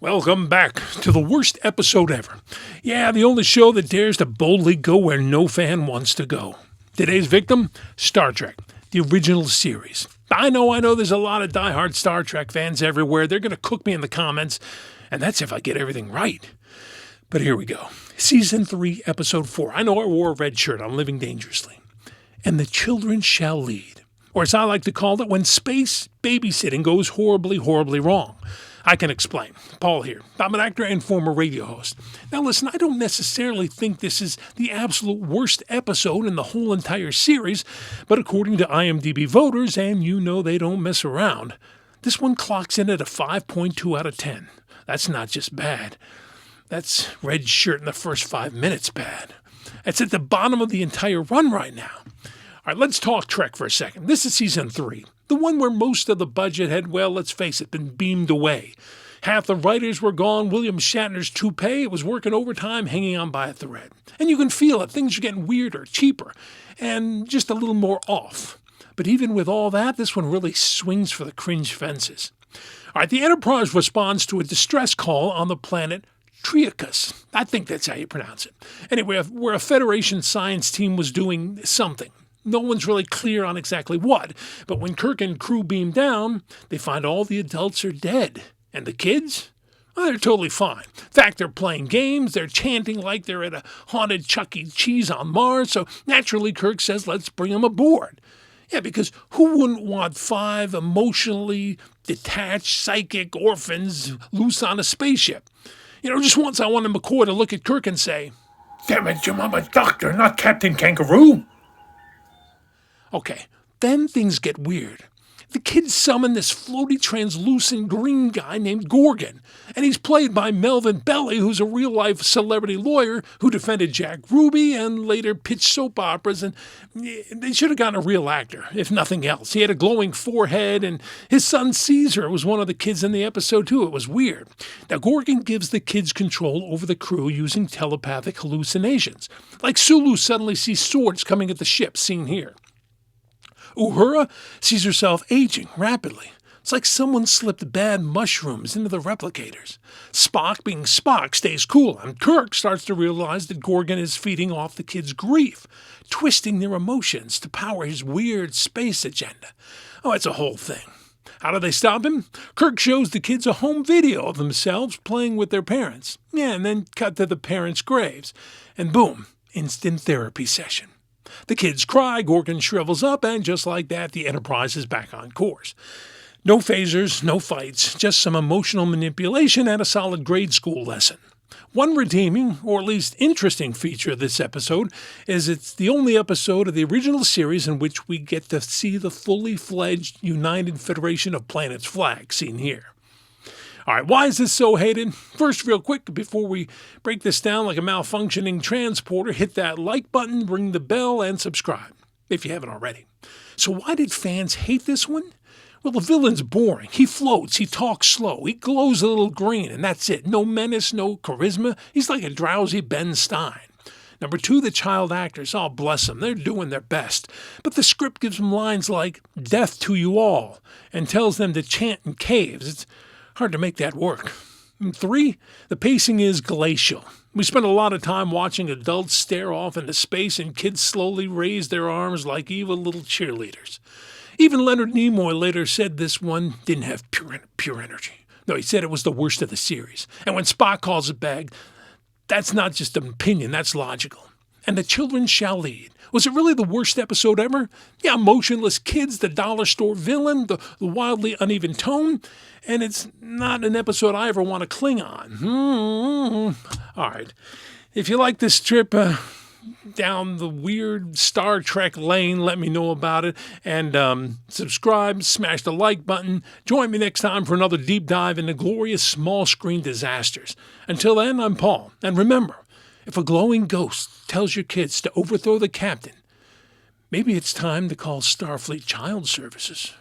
Welcome back to the worst episode ever. Yeah, the only show that dares to boldly go where no fan wants to go. Today's victim, Star Trek, the original series. I know there's a lot of diehard Star Trek fans everywhere. They're going to cook me in the comments, and that's if I get everything right. But here we go. Season 3, Episode 4. I know I wore a red shirt. I'm living dangerously. And the children shall lead. Or as I like to call it, when space babysitting goes horribly, horribly wrong. I can explain. Paul here. I'm an actor and former radio host. Now listen, I don't necessarily think this is the absolute worst episode in the whole entire series, but according to IMDb voters, and you know they don't mess around, this one clocks in at a 5.2 out of 10. That's not just bad. That's red shirt in the first 5 minutes bad. It's at the bottom of the entire run right now. All right, let's talk Trek for a second. This is Season 3, the one where most of the budget had, well, let's face it, been beamed away. Half the writers were gone. William Shatner's toupee, it was working overtime, hanging on by a thread. And you can feel it. Things are getting weirder, cheaper, and just a little more off. But even with all that, this one really swings for the cringe fences. All right, the Enterprise responds to a distress call on the planet Triacus. I think that's how you pronounce it. Anyway, where a Federation science team was doing something. No one's really clear on exactly what, but when Kirk and crew beam down, they find all the adults are dead. And the kids? Well, they're totally fine. In fact, they're playing games, they're chanting like they're at a haunted Chuck E. Cheese on Mars, so naturally Kirk says, let's bring them aboard. Yeah, because who wouldn't want 5 emotionally detached psychic orphans loose on a spaceship? Just once I wanted McCoy to look at Kirk and say, damn it, Jim, I'm a doctor, not Captain Kangaroo. Okay, then things get weird. The kids summon this floaty, translucent green guy named Gorgon, and he's played by Melvin Belly, who's a real-life celebrity lawyer who defended Jack Ruby and later pitched soap operas, and they should have gotten a real actor, if nothing else. He had a glowing forehead, and his son Caesar was one of the kids in the episode, too. It was weird. Now, Gorgon gives the kids control over the crew using telepathic hallucinations, like Sulu suddenly sees swords coming at the ship, seen here. Uhura sees herself aging rapidly. It's like someone slipped bad mushrooms into the replicators. Spock, being Spock, stays cool, and Kirk starts to realize that Gorgon is feeding off the kids' grief, twisting their emotions to power his weird space agenda. Oh, it's a whole thing. How do they stop him? Kirk shows the kids a home video of themselves playing with their parents. Yeah, and then cut to the parents' graves. And boom, instant therapy session. The kids cry, Gorgon shrivels up, and just like that, the Enterprise is back on course. No phasers, no fights, just some emotional manipulation and a solid grade school lesson. One redeeming, or at least interesting feature of this episode is it's the only episode of the original series in which we get to see the fully fledged United Federation of Planets flag seen here. All right, why is this so hated? First, real quick, before we break this down like a malfunctioning transporter, hit that like button, ring the bell, and subscribe, if you haven't already. So why did fans hate this one? Well, the villain's boring. He floats, he talks slow, he glows a little green, and that's it. No menace, no charisma. He's like a drowsy Ben Stein. Number 2, the child actors. Oh, bless them. They're doing their best. But the script gives them lines like, death to you all, and tells them to chant in caves. It's hard to make that work. And 3, the pacing is glacial. We spend a lot of time watching adults stare off into space and kids slowly raise their arms like evil little cheerleaders. Even Leonard Nimoy later said this one didn't have pure energy. No, he said it was the worst of the series. And when Spock calls it bad, that's not just an opinion, that's logical. And the children shall lead. Was it really the worst episode ever? Yeah, motionless kids, the dollar store villain, the wildly uneven tone, and it's not an episode I ever want to cling on. All right. If you like this trip down the weird Star Trek lane, let me know about it. And subscribe, smash the like button. Join me next time for another deep dive into glorious small screen disasters. Until then, I'm Paul. And remember, if a glowing ghost tells your kids to overthrow the captain, maybe it's time to call Starfleet Child Services.